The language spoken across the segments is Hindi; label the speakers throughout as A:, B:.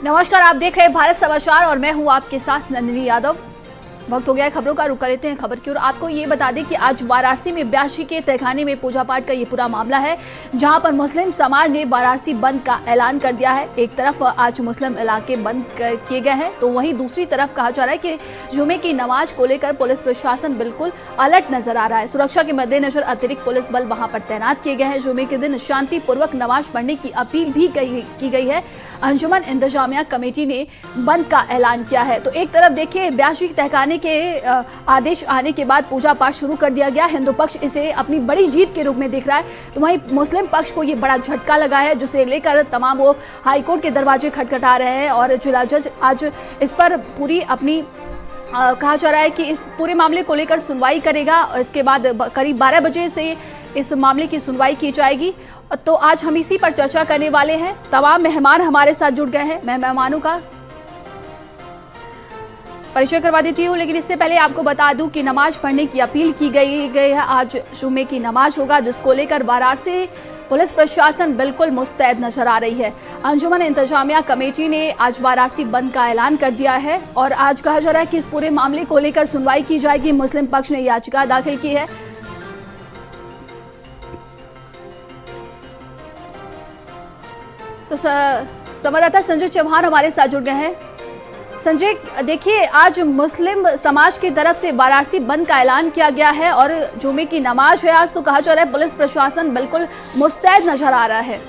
A: नमस्कार, आप देख रहे हैं भारत समाचार और मैं हूं आपके साथ नंदिनी यादव। वक्त हो गया है खबरों का, रुक लेते हैं खबर की ओर। आपको ये बता दें कि आज वाराणसी में ब्यासी के तहखाने में पूजा पाठ का ये पूरा मामला है, जहां पर मुस्लिम समाज ने वाराणसी बंद का ऐलान कर दिया है। एक तरफ आज मुस्लिम इलाके बंद किए गए हैं, तो वहीं दूसरी तरफ कहा जा रहा है कि जुमे की नमाज को लेकर पुलिस प्रशासन बिल्कुल अलर्ट नजर आ रहा है। सुरक्षा के मद्देनजर अतिरिक्त पुलिस बल वहां पर तैनात किए गए हैं। जुमे के दिन शांतिपूर्वक नमाज पढ़ने की अपील भी की गई है। अंजुमन इंतजामिया कमेटी ने बंद का ऐलान किया है। तो एक तरफ देखिए, ब्यासी तहखाने के आदेश आने के बाद पूजा पाठ शुरू कर दिया गया। हिंदू पक्ष इसे अपनी बड़ी जीत के रूप में देख रहा है, तो वहीं मुस्लिम पक्ष को ये बड़ा झटका लगा है, जिसे लेकर तमाम वो हाईकोर्ट के दरवाजे खटखटा रहे हैं। और जिला जज आज इस पर पूरी अपनी कहा जा रहा है कि इस पूरे मामले को लेकर सुनवाई करेगा। इसके बाद करीब 12 बजे से इस मामले की सुनवाई की जाएगी। तो आज हम इसी पर चर्चा करने वाले हैं। तमाम मेहमान हमारे साथ जुड़ गए हैं। मैं मेहमानों का परिचय करवा देती हूँ, लेकिन इससे पहले आपको बता दूं कि नमाज पढ़ने की अपील की गई है। आज जुमे की नमाज होगा, जिसको लेकर वाराणसी पुलिस प्रशासन बिल्कुल मुस्तैद नजर आ रही है। अंजुमन इंतजामिया कमेटी ने आज वाराणसी बंद का ऐलान कर दिया है और आज कहा जा रहा है कि इस पूरे मामले को लेकर सुनवाई की जाएगी। मुस्लिम पक्ष ने याचिका दाखिल की है। तो संवाददाता संजय चौहान हमारे साथ जुड़ गए हैं। संजय, देखिए, आज मुस्लिम समाज की तरफ से वाराणसी बंद का ऐलान किया गया है और जुमे की नमाज है आज, तो कहा जा रहा है पुलिस प्रशासन बिल्कुल मुस्तैद नजर आ रहा है।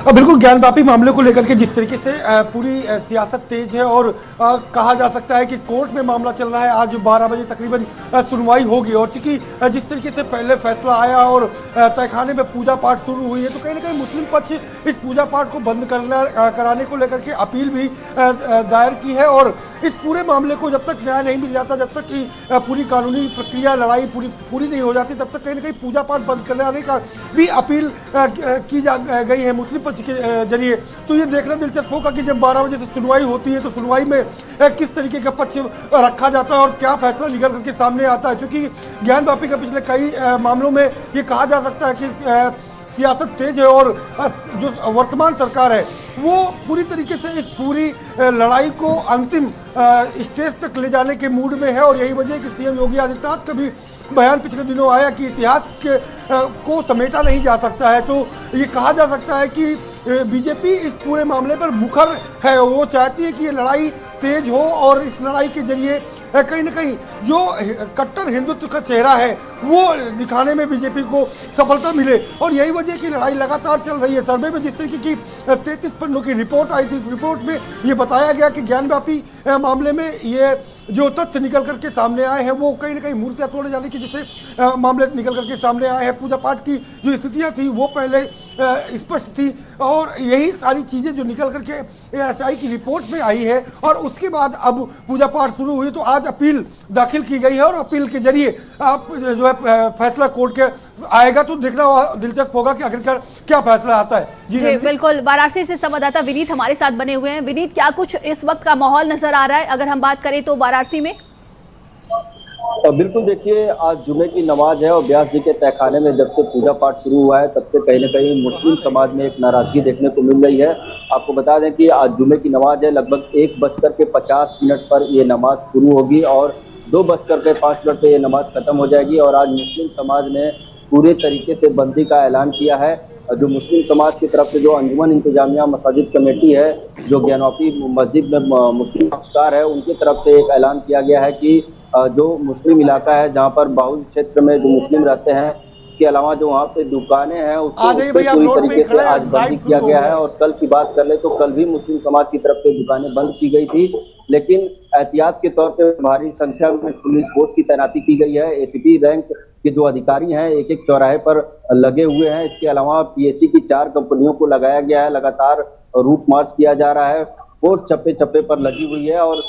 B: बिल्कुल, ज्ञानवापी मामले को लेकर के जिस तरीके से पूरी सियासत तेज है और कहा जा सकता है कि कोर्ट में मामला चल रहा है। आज 12 बजे तकरीबन सुनवाई होगी और क्योंकि जिस तरीके से पहले फैसला आया और तहखाने में पूजा पाठ शुरू हुई है, तो कहीं ना कहीं मुस्लिम पक्ष इस पूजा पाठ को बंद कराने को लेकर के अपील भी दायर की है। और इस पूरे मामले को जब तक न्याय नहीं मिल जाता, जब तक कि पूरी कानूनी प्रक्रिया लड़ाई पूरी नहीं हो जाती, तब तक कहीं ना कहीं पूजा पाठ बंद कराने का भी अपील की गई है मुस्लिम पक्ष के जरिए। तो ये देखना दिलचस्प होगा कि जब 12 बजे से सुनवाई होती है, तो सुनवाई में किस तरीके का पक्ष रखा जाता है और क्या फैसला निकल करके सामने आता है। क्योंकि ज्ञानवापी का पिछले कई मामलों में ये कहा जा सकता है कि सियासत तेज है और जो वर्तमान सरकार है वो पूरी तरीके से इस पूरी लड़ाई को अंतिम स्टेज तक ले जाने के मूड में है। और यही वजह है कि सीएम योगी आदित्यनाथ का भी बयान पिछले दिनों आया कि इतिहास को समेटा नहीं जा सकता है। तो ये कहा जा सकता है कि बीजेपी इस पूरे मामले पर मुखर है। वो चाहती है कि ये लड़ाई तेज हो और इस लड़ाई के जरिए कहीं ना कहीं जो कट्टर हिंदुत्व का चेहरा है वो दिखाने में बीजेपी को सफलता मिले। और यही वजह की लड़ाई लगातार चल रही है। सर्वे में जिस तरीके की 33 पन्नों की रिपोर्ट आई थी, रिपोर्ट में ये बताया गया कि ज्ञानवापी मामले में ये जो तथ्य निकल करके सामने आए हैं वो कहीं ना कहीं मूर्तियां तोड़े जाने की जैसे मामले निकल करके सामने आए हैं। पूजा पाठ की जो स्थितियां थी वो पहले स्पष्ट थी और यही सारी चीज़ें जो निकल करके एएसआई की रिपोर्ट में आई है और उसके बाद अब पूजा पाठ शुरू हुई। तो आज अपील दाखिल की गई है और अपील के जरिए आप जो है फैसला कोर्ट के आएगा, तो देखना दिलचस्प होगा कि आखिरकार क्या फैसला आता है।
A: जी बिल्कुल, वाराणसी से संवाददाता विनीत हमारे साथ बने हुए हैं। विनीत, क्या कुछ इस वक्त का माहौल नजर आ रहा है अगर हम बात करें तो वाराणसी में?
C: बिल्कुल, देखिए, आज जुमे की नमाज है और व्यास जी के तहखाने में जब से पूजा पाठ शुरू हुआ है तब से कहीं ना कहीं मुस्लिम समाज में एक नाराजगी देखने को मिल रही है। आपको बता दें कि आज जुमे की नमाज है, लगभग 1:50 पर ये नमाज शुरू होगी और 2:05 पर ये नमाज खत्म हो जाएगी। और आज मुस्लिम समाज ने पूरे तरीके से बंदी का ऐलान किया है। जो मुस्लिम समाज की तरफ से जो अंजुमन इंतजामिया मसाजिद कमेटी है, जो ज्ञानवापी मस्जिद में मुस्लिम पक्षकार है, उनकी तरफ से एक ऐलान किया गया है कि जो मुस्लिम इलाका है जहां पर बाहुल क्षेत्र में जो मुस्लिम रहते हैं, इसके अलावा जो वहाँ पे दुकानें हैं उसको पूरी तरीके से आज बंद किया गया है। और कल की बात कर ले तो कल भी मुस्लिम समाज की तरफ से दुकानें बंद की गई थी, लेकिन एहतियात के तौर पे भारी संख्या में पुलिस फोर्स की तैनाती की गई है। एसीपी रैंक के जो अधिकारी हैं एक चौराहे पर लगे हुए हैं। इसके अलावा पीएसी की 4 कंपनियों को लगाया गया है। लगातार रूट मार्च किया जा रहा है, फोर्स चप्पे चप्पे पर लगी हुई है। और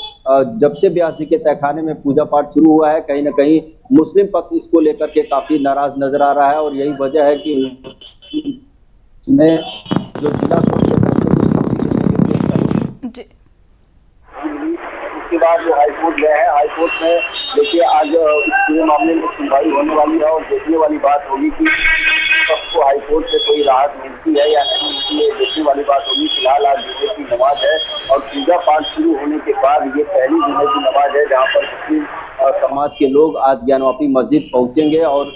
C: जब से ब्यासी के तहखाने में पूजा पाठ शुरू हुआ है, कहीं ना कहीं मुस्लिम पक्ष इसको लेकर के काफी नाराज नजर आ रहा है। और यही वजह है कि जो जिला उसके बाद जो हाईकोर्ट गए हैं, हाईकोर्ट में देखिए आज इस पूरे मामले में सुनवाई होने वाली है और देखने वाली बात होगी कि सबको हाईकोर्ट से कोई राहत मिलती है या नहीं। ये देखने वाली बात होगी। फिलहाल आज जुमे की नमाज है और पूजा पाठ शुरू होने के बाद ये पहली जुमे की नमाज है जहाँ पर मुस्लिम समाज के लोग आज ज्ञानवापी मस्जिद पहुंचेंगे और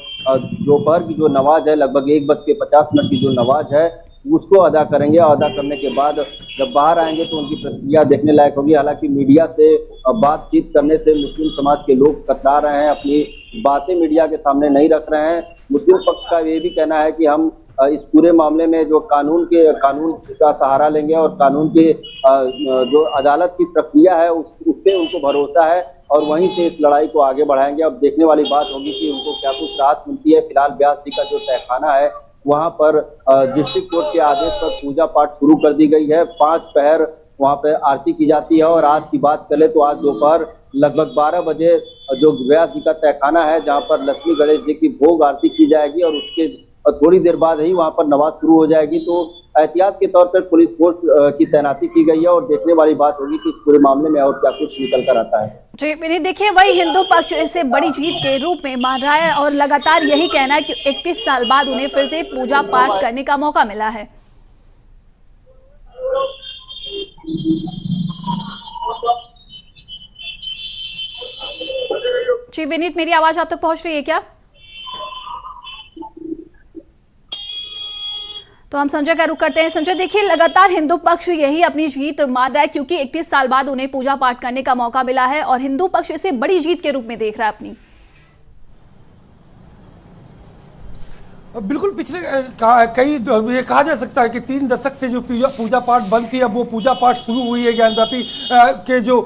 C: दोपहर की जो नमाज है लगभग 1:50 की जो नमाज है उसको अदा करेंगे और अदा करने के बाद जब बाहर आएंगे तो उनकी प्रतिक्रिया देखने लायक होगी। हालांकि मीडिया से बातचीत करने से मुस्लिम समाज के लोग कतरा रहे हैं, अपनी बातें मीडिया के सामने नहीं रख रहे हैं। मुस्लिम पक्ष का ये भी कहना है कि हम इस पूरे मामले में जो कानून का सहारा लेंगे और कानून के जो अदालत की प्रक्रिया है उस पे उनको भरोसा है और वहीं से इस लड़ाई को आगे बढ़ाएंगे। अब देखने वाली बात होगी कि उनको क्या कुछ राहत मिलती है। फिलहाल ब्यास जी का जो तहखाना है वहां पर डिस्ट्रिक्ट कोर्ट के आदेश पर पूजा पाठ शुरू कर दी गई है। 5 पहर वहां पे आरती की जाती है और आज की बात करें तो आज दोपहर लगभग 12 बजे जो व्यास जी का तहखाना है जहां पर लक्ष्मी गणेश जी की भोग आरती की जाएगी और उसके थोड़ी देर बाद ही वहां पर नमाज शुरू हो जाएगी। तो एहतियात के तौर पर पुलिस फोर्स की तैनाती की गई है और देखने वाली बात होगी कि इस पूरे मामले में और क्या कुछ निकल कर आता है।
A: जी विनीत, देखिए वही हिंदू पक्ष इसे बड़ी जीत के रूप में मान रहा है और लगातार यही कहना है कि 31 साल बाद उन्हें फिर से पूजा पाठ करने का मौका मिला है। जी विनीत, मेरी आवाज आप तक पहुंच रही है क्या? तो हम संजय का रुख करते हैं। संजय, देखिए लगातार हिंदू पक्ष यही अपनी जीत मान रहा है क्योंकि 31 साल बाद उन्हें पूजा पाठ करने का मौका मिला है और हिंदू पक्ष इसे बड़ी जीत के रूप में देख रहा है अपनी।
B: बिल्कुल पिछले कई ये कहा जा सकता है कि 3 दशक से जो पूजा पाठ बंद थी अब वो पूजा पाठ शुरू हुई है। ज्ञानवापी के जो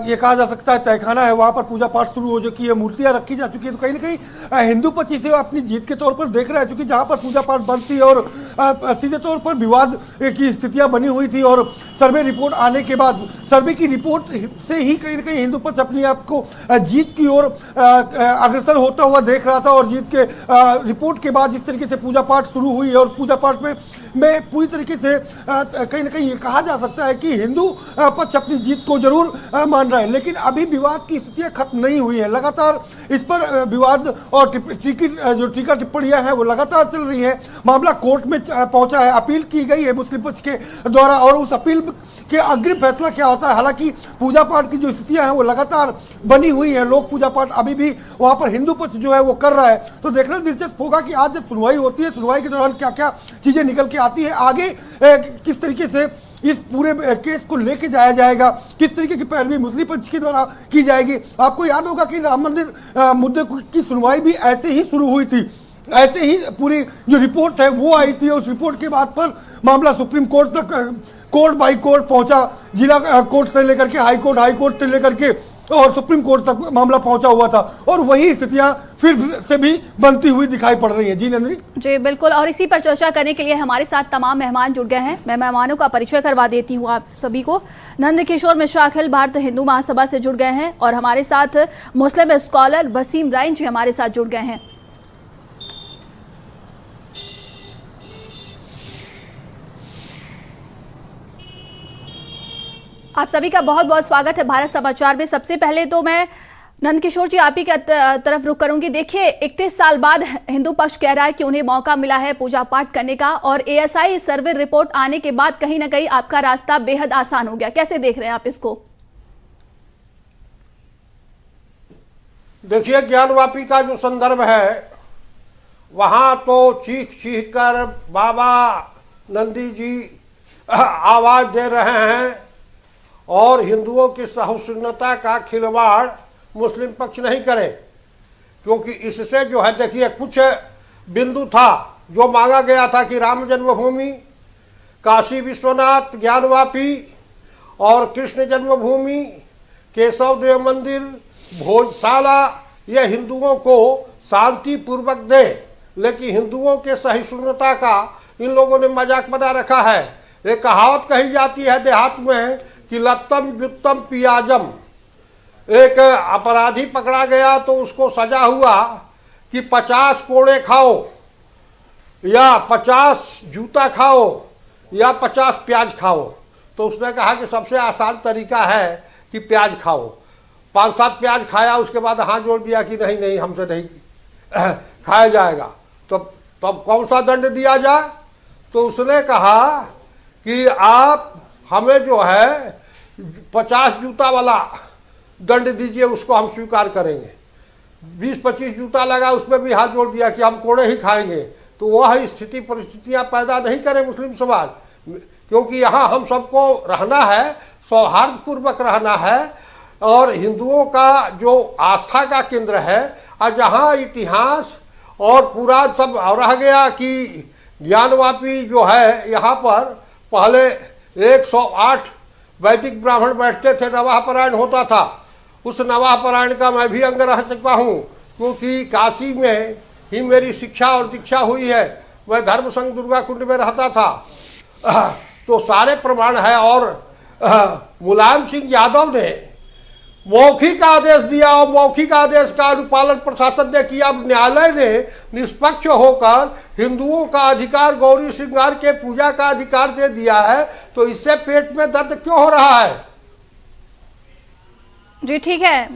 B: ये कहा जा सकता है तहखाना है वहाँ पर पूजा पाठ शुरू हो चुकी है, मूर्तियाँ रखी जा चुकी है। तो कहीं ना कहीं हिंदू पक्ष इसे अपनी जीत के तौर पर देख रहा है क्योंकि जहाँ पर पूजा पाठ बंद थी और सीधे तौर पर विवाद की स्थितियाँ बनी हुई थी और सर्वे रिपोर्ट आने के बाद सर्वे की रिपोर्ट से ही कहीं ना कहीं हिंदू पक्ष अपने आप को जीत की ओर अग्रसर होता हुआ देख रहा था और जीत के रिपोर्ट के बाद जिस तरीके से पूजा पाठ शुरू हुई और पूजा पाठ में पूरी तरीके से कहीं ना कहीं ये कहा जा सकता है कि हिंदू पक्ष अपनी जीत को जरूर मान रहा है। लेकिन अभी विवाद की स्थितियां खत्म नहीं हुई है, लगातार इस पर विवाद और टीका टिप्पणियां हैं वो लगातार चल रही हैं। मामला कोर्ट में पहुंचा है, अपील की गई है मुस्लिम पक्ष के द्वारा और उस अपील के अग्रिम फैसला क्या होता है। हालांकि पूजा पाठ की जो स्थितियां हैं वो लगातार बनी हुई है, लोग पूजा पाठ अभी भी वहां पर हिंदू पक्ष जो है वो कर रहा है। तो देखना दिलचस्प होगा कि आज जब सुनवाई होती है, सुनवाई के दौरान क्या क्या चीजें निकल के आती है, आगे किस तरीके से इस पूरे केस को लेके जाया जाएगा, किस तरीके की पैरवी मुस्लिम पक्ष के द्वारा की जाएगी। आपको याद होगा कि राम मंदिर मुद्दे की सुनवाई भी ऐसे ही शुरू हुई थी, ऐसे ही पूरी जो रिपोर्ट है वो आई थी। उस रिपोर्ट के बाद पर मामला सुप्रीम कोर्ट तक कोर्ट बाई कोर्ट पहुंचा, जिला कोर्ट से लेकर के हाई कोर्ट से लेकर के और सुप्रीम कोर्ट तक मामला पहुंचा हुआ था और वही स्थितियां फिर से भी बनती हुई दिखाई पड़ रही हैं। जी नंदनी। जी
A: बिल्कुल, और इसी पर चर्चा करने के लिए हमारे साथ तमाम मेहमान जुड़ गए हैं। मैं मेहमानों का परिचय करवा देती हूँ आप सभी को। नंद किशोर मिश्रा अखिल भारत हिंदू महासभा से जुड़ गए हैं और हमारे साथ मुस्लिम स्कॉलर वसीम राइन जी हमारे साथ जुड़ गए हैं। आप सभी का बहुत बहुत स्वागत है भारत समाचार में। सबसे पहले तो मैं नंद किशोर जी आप ही की तरफ रुख करूंगी। देखिए 31 साल बाद हिंदू पक्ष कह रहा है कि उन्हें मौका मिला है पूजा पाठ करने का और एएसआई सर्वे रिपोर्ट आने के बाद कहीं ना कहीं आपका रास्ता बेहद आसान हो गया। कैसे देख रहे हैं आप इसको?
D: देखिए ज्ञानवापी का जो संदर्भ है वहां तो चीख कर बाबा नंदी जी आवाज दे रहे हैं और हिंदुओं की सहिष्णुता का खिलवाड़ मुस्लिम पक्ष नहीं करे, क्योंकि इससे जो है देखिए कुछ बिंदु था जो मांगा गया था कि राम जन्मभूमि, काशी विश्वनाथ, ज्ञानवापी और कृष्ण जन्मभूमि, केशव देव मंदिर, भोजशाला, यह हिंदुओं को शांति पूर्वक दे। लेकिन हिंदुओं के सहिष्णुता का इन लोगों ने मजाक बना रखा है। एक कहावत कही जाती है देहात में कि लत्तम जुत्तम पियाजम। एक अपराधी पकड़ा गया तो उसको सजा हुआ कि 50 कोड़े खाओ या 50 जूता खाओ या 50 प्याज खाओ। तो उसने कहा कि सबसे आसान तरीका है कि प्याज खाओ। 5-7 प्याज खाया, उसके बाद हाथ जोड़ दिया कि नहीं नहीं हमसे नहीं खाया जाएगा। तो तब कौन सा दंड दिया जाए? तो उसने कहा कि आप हमें जो है 50 जूता वाला दंड दीजिए, उसको हम स्वीकार करेंगे। 20-25 जूता लगा, उसमें भी हाथ जोड़ दिया कि हम कोड़े ही खाएंगे। तो वह स्थिति परिस्थितियां पैदा नहीं करे मुस्लिम समाज, क्योंकि यहाँ हम सबको रहना है, सौहार्दपूर्वक रहना है। और हिंदुओं का जो आस्था का केंद्र है, और जहाँ इतिहास और पूरा सब रह गया कि ज्ञानवापी जो है, यहाँ पर पहले 108 वैदिक ब्राह्मण बैठते थे, नवाह पारायण होता था। उस नवाह पारायण का मैं भी अंग रह चुका हूँ, क्योंकि काशी में ही मेरी शिक्षा और दीक्षा हुई है। मैं धर्म संघ दुर्गा कुंड में रहता था। तो सारे प्रमाण है। और मुलायम सिंह यादव ने मौखिक आदेश दिया और मौखिक आदेश का अनुपालन प्रशासन ने किया। न्यायालय ने निष्पक्ष होकर हिंदुओं का अधिकार, गौरी श्रृंगार के पूजा का अधिकार दे दिया है। तो इससे पेट में दर्द क्यों हो रहा है?
A: जी ठीक है,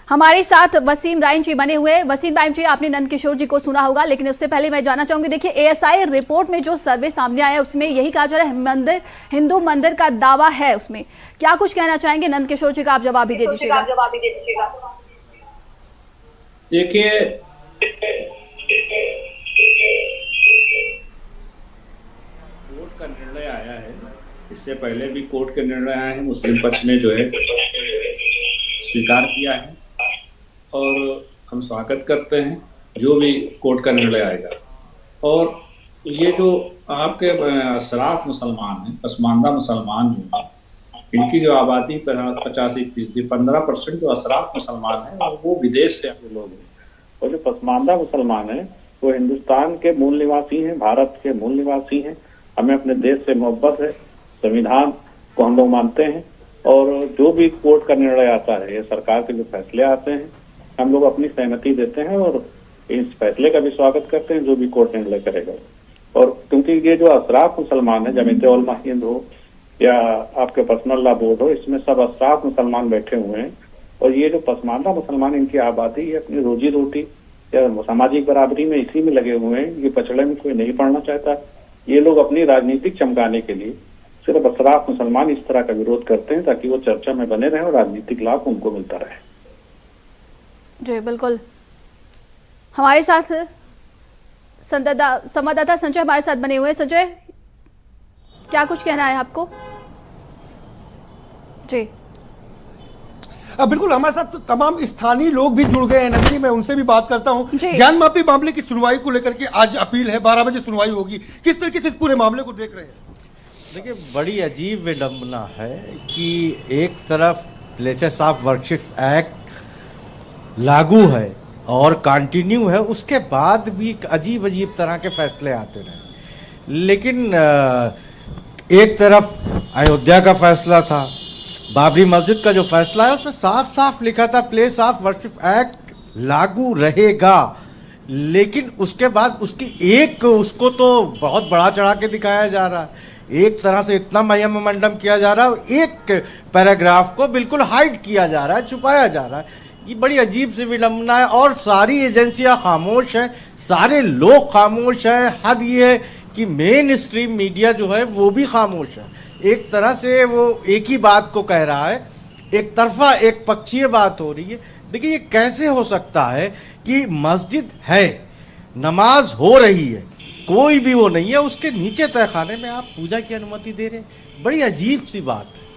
A: हमारे साथ वसीम राइन जी बने हुए। वसीम राइन जी, आपने नंद किशोर जी को सुना होगा, लेकिन उससे पहले मैं जानना चाहूंगी, देखिए एएसआई रिपोर्ट में जो सर्वे सामने आया उसमें यही कहा जा रहा है मंदिर हिंदू मंदिर का दावा है। उसमें क्या कुछ कहना चाहेंगे? नंद किशोर जी का आप जवाब भी दे दीजिएगा।
E: देखिए, कोर्ट का निर्णय आया है, इससे पहले भी कोर्ट के निर्णय आए हैं। मुस्लिम पक्ष ने जो है स्वीकार किया है और हम स्वागत करते हैं जो भी कोर्ट का निर्णय आएगा। और ये जो आपके अशराफ मुसलमान हैं, पसमानदा मुसलमान जो हैं, इनकी जो आबादी 85%, 15% जो अशराफ मुसलमान हैं और वो विदेश से आए लोग हैं। और जो पसमानदा मुसलमान हैं वो हिंदुस्तान के मूल निवासी हैं, भारत के मूल निवासी हैं। हमें अपने देश से मोहब्बत है, संविधान को हम लोग मानते हैं। और जो भी कोर्ट का निर्णय आता है, ये सरकार के जो फैसले आते हैं, हम लोग अपनी सहमति देते हैं और इस फैसले का भी स्वागत करते हैं जो भी कोर्ट निर्णय करेगा। और क्योंकि ये जो अशराफ मुसलमान है, जमीयत उलमा हिंद हो या आपके पर्सनल लॉ बोर्ड हो, इसमें सब अशराफ मुसलमान बैठे हुए हैं। और ये जो पसमानदा मुसलमान, इनकी आबादी ये अपनी रोजी रोटी या सामाजिक बराबरी में इसी में लगे हुए हैं। ये पछड़े में कोई नहीं पढ़ना चाहता। ये लोग अपनी राजनीतिक चमकाने के लिए सिर्फ अशराफ मुसलमान इस तरह का विरोध करते हैं ताकि वो चर्चा में बने रहे और राजनीतिक लाभ उनको मिलता रहे।
A: जी बिल्कुल, हमारे साथ संवाददाता संजय हमारे साथ बने हुए हैं। संजय, क्या कुछ कहना है आपको? जी
B: बिल्कुल, हमारे साथ तो तमाम स्थानीय लोग भी जुड़ गए हैं। नंदी, मैं उनसे भी बात करता हूं। ज्ञान माफी मामले की सुनवाई को लेकर के आज अपील है, 12 बजे सुनवाई होगी। किस तरीके से इस पूरे मामले को देख रहे हैं?
F: देखिए, बड़ी अजीब विडंबना है कि एक तरफ प्लेसेस ऑफ वर्शिप एक्ट लागू है और कंटिन्यू है, उसके बाद भी अजीब अजीब तरह के फैसले आते रहे। लेकिन एक तरफ अयोध्या का फैसला था, बाबरी मस्जिद का जो फैसला है उसमें साफ साफ लिखा था प्लेस ऑफ वर्शिप एक्ट लागू रहेगा। लेकिन उसके बाद उसको तो बहुत बड़ा चढ़ा के दिखाया जा रहा है, एक तरह से इतना महिमंडम किया जा रहा है, एक पैराग्राफ को बिल्कुल हाइड किया जा रहा है, छुपाया जा रहा है। ये बड़ी अजीब सी विडंबना है। और सारी एजेंसियां खामोश हैं, सारे लोग खामोश हैं। हद ये है कि मेन स्ट्रीम मीडिया जो है वो भी खामोश है। एक तरह से वो एक ही बात को कह रहा है, एक तरफा एक पक्षीय बात हो रही है। देखिए, ये कैसे हो सकता है कि मस्जिद है, नमाज हो रही है, कोई भी वो नहीं है, उसके नीचे तहखाने में आप पूजा की अनुमति दे रहे हैं? बड़ी अजीब सी बात है।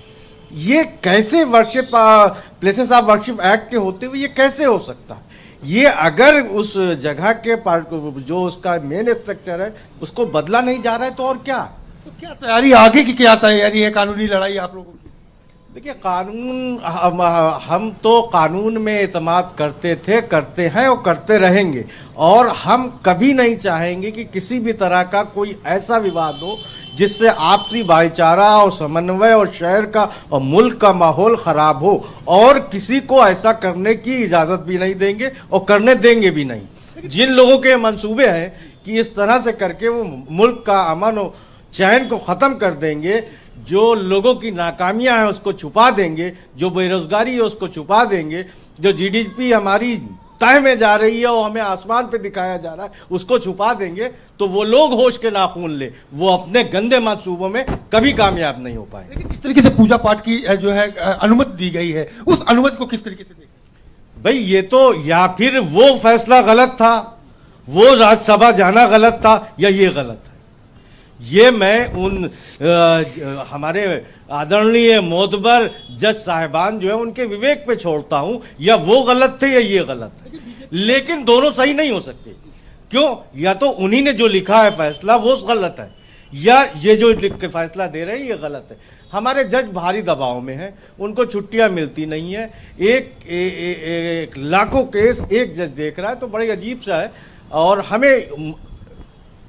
F: ये कैसे worship places of worship act के होते हुए ये कैसे हो सकता है? ये अगर उस जगह के जो उसका मेन स्ट्रक्चर है उसको बदला नहीं जा रहा है तो और क्या?
B: तो क्या तैयारी, आगे की क्या तैयारी है कानूनी लड़ाई आप लोगों की?
F: देखिए, कानून, हम तो कानून में एतमाद करते थे, करते हैं और करते रहेंगे। और हम कभी नहीं चाहेंगे कि किसी भी तरह का कोई ऐसा विवाद हो जिससे आपसी भाईचारा और समन्वय और शहर का और मुल्क का माहौल खराब हो। और किसी को ऐसा करने की इजाज़त भी नहीं देंगे और करने देंगे भी नहीं। जिन लोगों के मंसूबे हैं कि इस तरह से करके वो मुल्क का अमन और चैन को ख़त्म कर देंगे, जो लोगों की नाकामियां हैं उसको छुपा देंगे, जो बेरोजगारी है उसको छुपा देंगे, जो जीडीपी हमारी तह में जा रही है और हमें आसमान पे दिखाया जा रहा है, उसको छुपा देंगे तो वो लोग होश के नाखून ले, वो अपने गंदे मंसूबों में कभी कामयाब नहीं हो पाए।
B: लेकिन किस तरीके से पूजा पाठ की जो है अनुमति दी गई है, उस अनुमति को किस तरीके से देखें?
F: भाई ये तो या फिर वो फैसला गलत था, वो राज्यसभा जाना गलत था, या ये गलत है। ये मैं उन हमारे आदरणीय मोतबर जज साहिबान जो है उनके विवेक पे छोड़ता हूं, या वो गलत थे या ये गलत है, लेकिन दोनों सही नहीं हो सकते। क्यों? या तो उन्हीं ने जो लिखा है फैसला वो गलत है, या ये जो लिख के फैसला दे रहे हैं ये गलत है। हमारे जज भारी दबाव में हैं, उनको छुट्टियां मिलती नहीं है, एक लाखों केस एक जज देख रहा है, तो बड़ी अजीब सा है। और हमें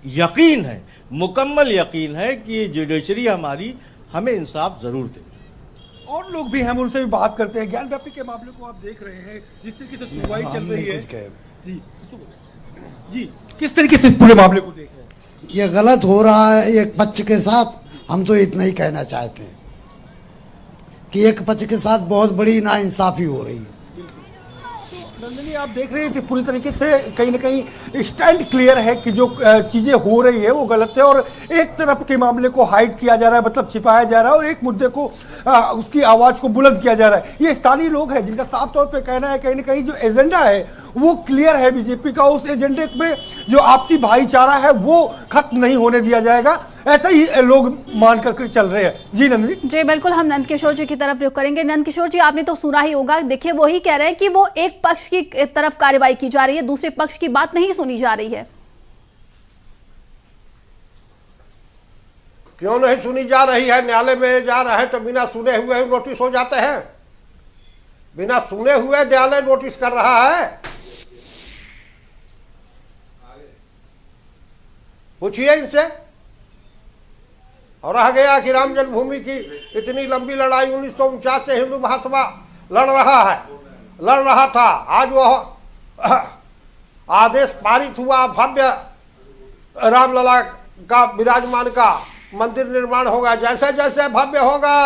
F: यकीन है, मुकम्मल यकीन है कि जुडिशरी हमारी हमें इंसाफ जरूर देगी।
B: और लोग भी हम उनसे भी बात करते हैं। ज्ञान व्यापी के मामले को आप देख रहे हैं, जिस तरीके से सुनवाई चल रही है जी, जी किस तरीके से इस पूरे मामले को देख रहे हैं?
G: ये गलत हो रहा है एक पक्ष के साथ। हम तो इतना ही कहना चाहते हैं कि एक पक्ष के साथ बहुत बड़ी नाइंसाफी हो रही है।
B: नंदिनी, आप देख रहे हैं कि पूरी तरीके से कहीं ना कहीं स्टैंड क्लियर है कि जो चीजें हो रही है वो गलत है, और एक तरफ के मामले को हाइड किया जा रहा है, मतलब छिपाया जा रहा है, और एक मुद्दे को उसकी आवाज को बुलंद किया जा रहा है। ये स्थानीय लोग हैं जिनका साफ तौर पे कहना है कहीं ना कहीं जो एजेंडा है वो क्लियर है बीजेपी का, उस एजेंडे में जो आपसी भाईचारा है वो खत्म नहीं होने दिया जाएगा, ऐसा ही लोग मान करके चल रहे हैं। जी नंदिनी।
A: जी बिल्कुल, हम नंद किशोर जी की तरफ रुख करेंगे। नंद किशोर जी, आपने तो सुना ही होगा, देखिए वही कह रहे हैं कि वो एक पक्ष की तरफ कार्रवाई की जा रही है, दूसरे पक्ष की बात नहीं सुनी जा रही है।
D: क्यों नहीं सुनी जा रही है? न्यायालय में जा रहे हैं तो बिना सुने हुए नोटिस हो जाते हैं। बिना सुने हुए न्यायालय नोटिस कर रहा है। पूछिए इनसे। और रह गया कि राम जन्मभूमि की इतनी लंबी लड़ाई 1949 से हिंदू महासभा लड़ रहा था। आज वह आदेश पारित हुआ, भव्य रामलला का विराजमान का मंदिर निर्माण होगा। जैसे जैसे भव्य होगा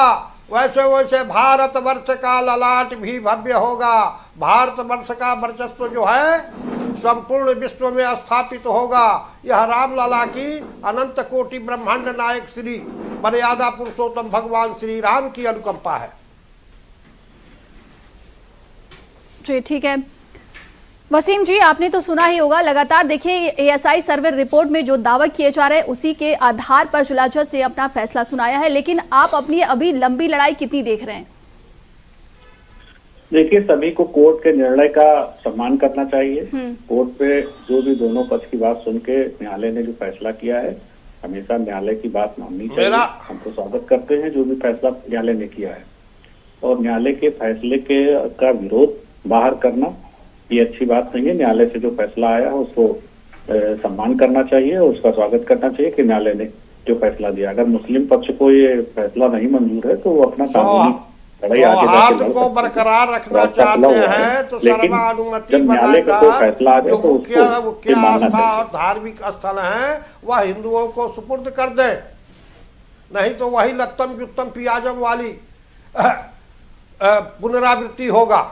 D: वैसे वैसे भारतवर्ष का ललाट भी भव्य होगा। भारतवर्ष का वर्चस्व जो है संपूर्ण विश्व में स्थापित होगा। यह रामलला की अनंत कोटि ब्रह्मांड नायक श्री मर्यादा पुरुषोत्तम भगवान श्री राम की अनुकंपा है।
A: जी ठीक है वसीम जी, आपने तो सुना ही होगा, लगातार देखिए एएसआई सर्वे रिपोर्ट में जो दावा किए जा रहे हैं उसी के आधार पर जिला जज ने अपना फैसला सुनाया है, लेकिन आप अपनी अभी लंबी लड़ाई कितनी देख रहे हैं?
E: देखिए, सभी को कोर्ट के निर्णय का सम्मान करना चाहिए। कोर्ट पे जो भी दोनों पक्ष की बात सुन के न्यायालय ने जो फैसला किया है, हमेशा न्यायालय की बात माननी चाहिए। हम तो स्वागत करते हैं जो भी फैसला न्यायालय ने किया है, और न्यायालय के फैसले का विरोध बाहर करना ये अच्छी बात नहीं है। न्यायालय से जो फैसला आया है उसको सम्मान करना चाहिए और उसका स्वागत करना चाहिए कि न्यायालय ने जो फैसला दिया। अगर मुस्लिम पक्ष को ये फैसला नहीं मंजूर है तो वो अपना कानूनी
D: सौहार्द को बरकरार रखना चाहते हैं तो सर्वानुमति बनाएगा। जो मुख्य आस्था और धार्मिक स्थल है वह हिंदुओं को सुपुर्द कर दे, नहीं तो वही लत्तम जुत्तम पियाजम वाली पुनरावृत्ति होगा।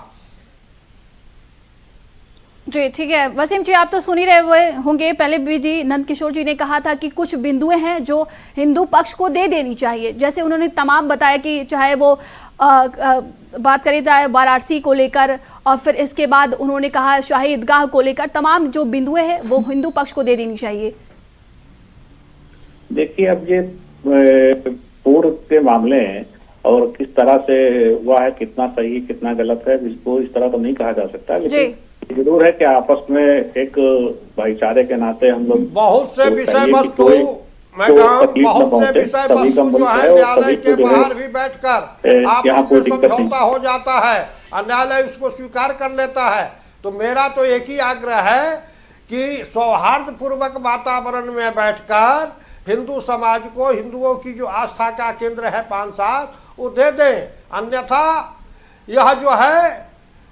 A: जी ठीक है वसीम जी, आप तो सुन ही रहे हुए होंगे, पहले भी जी नंद किशोर जी ने कहा था कि कुछ बिंदुएं हैं जो हिंदू पक्ष को दे देनी चाहिए, जैसे उन्होंने तमाम बताया कि चाहे वो बात करें चाहे वाराणसी को लेकर, और फिर इसके बाद उन्होंने कहा शाही ईदगाह को लेकर, तमाम जो बिंदुएं हैं वो हिंदू पक्ष को दे देनी चाहिए।
E: देखिए, अब ये पूर्व के मामले हैं और किस तरह से हुआ है, कितना सही कितना गलत है, इसको इस तरह तो नहीं कहा जा सकता, लेकिन जरूर है कि आपस में एक भाईचारे के नाते हम लोग
D: बहुत से विषय वस्तु बहुत से विषय वस्तु जो है न्यायालय के बाहर भी बैठकर आपस में समझौता हो जाता है और न्यायालय उसको स्वीकार कर लेता है। तो मेरा तो एक ही आग्रह है कि सौहार्द पूर्वक वातावरण में बैठकर हिंदू समाज को हिंदुओं की जो आस्था का केंद्र है 5-7 वो दे दें, अन्यथा यह जो है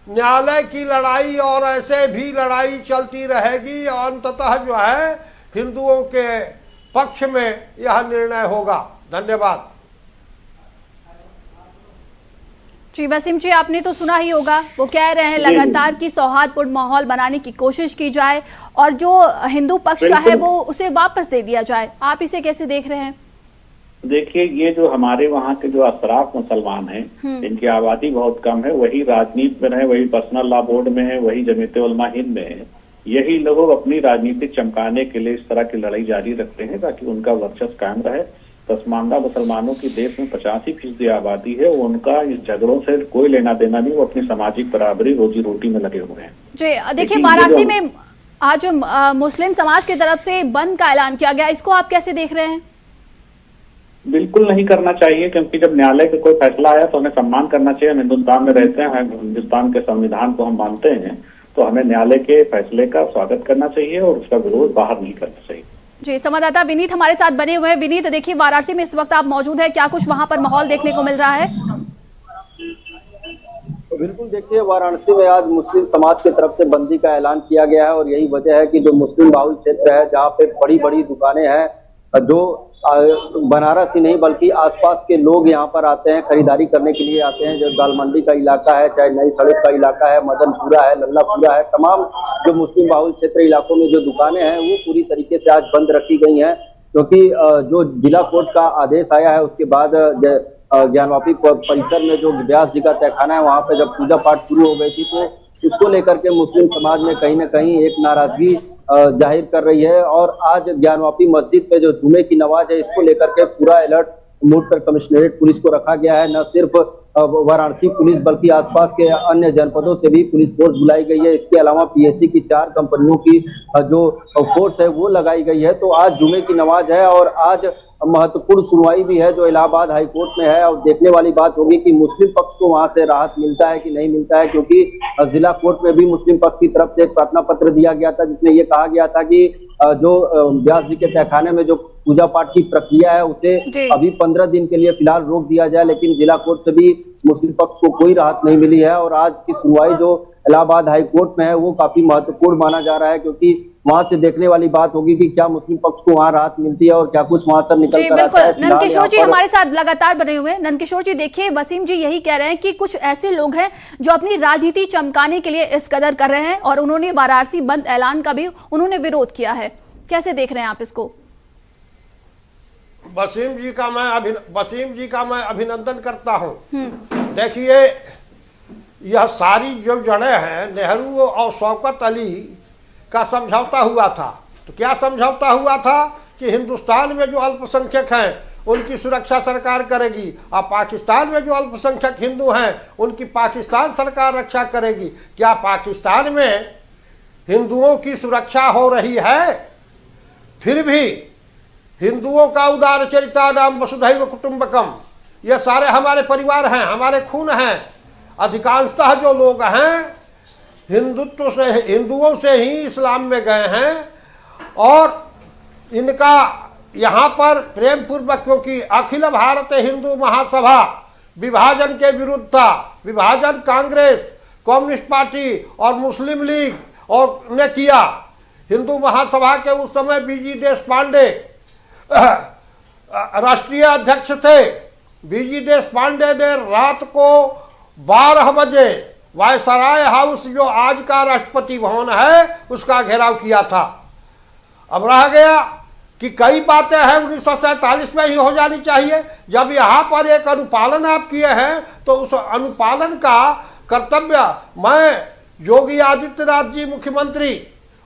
D: न्यायालय की लड़ाई और ऐसे भी लड़ाई चलती रहेगी और अंततः जो है हिंदुओं के पक्ष में यह निर्णय होगा। धन्यवाद।
A: जी वसीम जी, आपने तो सुना ही होगा, वो कह रहे हैं लगातार कि सौहार्दपूर्ण माहौल बनाने की कोशिश की जाए और जो हिंदू पक्ष का है वो उसे वापस दे दिया जाए। आप इसे कैसे देख रहे हैं?
E: देखिए, ये जो हमारे वहाँ के जो अशराफ मुसलमान हैं, इनकी आबादी बहुत कम है, वही राजनीति में रहे, वही पर्सनल लॉ बोर्ड में है, वही जमीयत उलमा हिंद में है। यही लोग अपनी राजनीति चमकाने के लिए इस तरह की लड़ाई जारी रखते हैं ताकि उनका वर्चस्व कायम रहे। पसमानदा मुसलमानों की देश में 85% आबादी है, उनका इस झगड़ों से कोई लेना देना नहीं, वो अपनी सामाजिक बराबरी रोजी रोटी में लगे हुए हैं।
A: जी देखिए, वाराणसी में आज मुस्लिम समाज की तरफ से बंद का ऐलान किया गया, इसको आप कैसे देख रहे हैं?
E: बिल्कुल नहीं करना चाहिए, क्योंकि जब न्यायालय का कोई फैसला आया तो हमें सम्मान करना चाहिए। हम हिंदुस्तान में रहते हैं, हिंदुस्तान के संविधान को हम मानते हैं, तो हमें न्यायालय के फैसले का स्वागत करना चाहिए और उसका विरोध बाहर नहीं करना चाहिए।
A: जी संवाददाता विनीत हमारे साथ बने हुए हैं। विनीत, देखिए वाराणसी में इस वक्त आप मौजूद है, क्या कुछ वहां पर माहौल देखने को मिल रहा है?
C: बिल्कुल, देखिए वाराणसी में आज मुस्लिम समाज की तरफ से बंदी का ऐलान किया गया है और यही वजह है कि जो मुस्लिम बाहुल क्षेत्र है, जहाँ पे बड़ी बड़ी दुकानें हैं, जो बनारस ही नहीं बल्कि आसपास के लोग यहाँ पर आते हैं, खरीदारी करने के लिए आते हैं। जो दाल मंडी का इलाका है, चाहे नई सड़क का इलाका है, मदनपुरा है, लल्लापुरा है, तमाम जो मुस्लिम बाहुल क्षेत्र इलाकों में जो दुकानें हैं वो पूरी तरीके से आज बंद रखी गई हैं, क्योंकि जो जिला कोर्ट का आदेश आया है उसके बाद ज्ञानवापी परिसर में जो व्यास जी का तहखाना है वहाँ पे जब पूजा पाठ शुरू हो गई थी, तो उसको लेकर के मुस्लिम समाज में कहीं ना कहीं एक नाराजगी जाहिर कर रही है। और आज ज्ञानवापी मस्जिद पे जो जुमे की नमाज है, इसको लेकर के पूरा अलर्ट मोड पर कमिश्नरेट पुलिस को रखा गया है। न सिर्फ वाराणसी पुलिस बल्कि आसपास के अन्य जनपदों से भी पुलिस फोर्स बुलाई गई है। इसके अलावा पीएससी की 4 कंपनियों की जो फोर्स है वो लगाई गई है। तो आज जुमे की नमाज है और आज महत्वपूर्ण सुनवाई भी है जो इलाहाबाद हाई कोर्ट में है। और देखने वाली बात होगी कि मुस्लिम पक्ष को वहां से राहत मिलता है कि नहीं मिलता है, क्योंकि जिला कोर्ट में भी मुस्लिम पक्ष की तरफ से एक प्रार्थना पत्र दिया गया था जिसमें ये कहा गया था कि जो व्यास जी के तहखाने में जो पूजा पाठ की प्रक्रिया है उसे अभी 15 दिन के लिए फिलहाल रोक दिया जाए, लेकिन जिला कोर्ट से भी मुस्लिम पक्ष को कोई राहत नहीं मिली है। और आज की सुनवाई जो इलाहाबाद हाई कोर्ट में है वो काफी महत्वपूर्ण माना जा रहा है, क्योंकि वहां से देखने वाली बात होगी कि क्या मुस्लिम पक्ष को वहां राहत मिलती है और क्या कुछ वहां से निकल कर आता है।
A: नंदकिशोर जी हमारे साथ लगातार बने हुए हैं। नंदकिशोर जी, देखिए वसीम जी यही कह रहे हैं कि कुछ ऐसे लोग हैं जो अपनी राजनीति चमकाने के लिए इस कदर कर रहे हैं और उन्होंने वाराणसी बंद ऐलान का भी उन्होंने विरोध किया है, कैसे देख रहे हैं आप इसको?
D: वसीम जी का मैं अभिनंदन करता हूं। देखिए, यह सारी जो जड़ें हैं नेहरू और शौकत अली का समझौता हुआ था। तो क्या समझौता हुआ था कि हिंदुस्तान में जो अल्पसंख्यक हैं उनकी सुरक्षा सरकार करेगी और पाकिस्तान में जो अल्पसंख्यक हिंदू हैं उनकी पाकिस्तान सरकार रक्षा करेगी। क्या पाकिस्तान में हिंदुओं की सुरक्षा हो रही है? फिर भी हिंदुओं का उदार चरिता नाम वसुधैव कुटुंबकम, ये सारे हमारे परिवार हैं, हमारे खून हैं। अधिकांशतः जो लोग हैं हिंदुओं से ही इस्लाम में गए हैं और इनका यहाँ पर प्रेम पूर्वक, क्योंकि अखिल भारत हिंदू महासभा विभाजन के विरुद्ध था। विभाजन कांग्रेस, कम्युनिस्ट पार्टी और मुस्लिम लीग और ने किया। हिंदू महासभा के उस समय बीजी देश पांडे राष्ट्रीय अध्यक्ष थे। बीजी देश पांडे ने रात को 12 बजे वायसराय हाउस जो आज का राष्ट्रपति भवन है उसका घेराव किया था। अब रह गया कि कई बातें हैं 1947 में ही हो जानी चाहिए। जब यहाँ पर एक अनुपालन आप किए हैं तो उस अनुपालन का कर्तव्य मैं योगी आदित्यनाथ जी मुख्यमंत्री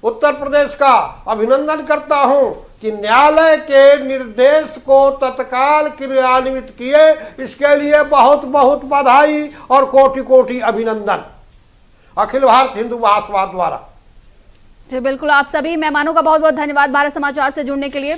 D: उत्तर प्रदेश का अभिनंदन करता हूं कि न्यायालय के निर्देश को तत्काल क्रियान्वित किए। इसके लिए बहुत बहुत बधाई और कोटि कोटि अभिनंदन अखिल भारत हिंदू महासभा द्वारा।
A: जी बिल्कुल, आप सभी मेहमानों का बहुत बहुत धन्यवाद भारत समाचार से जुड़ने के लिए।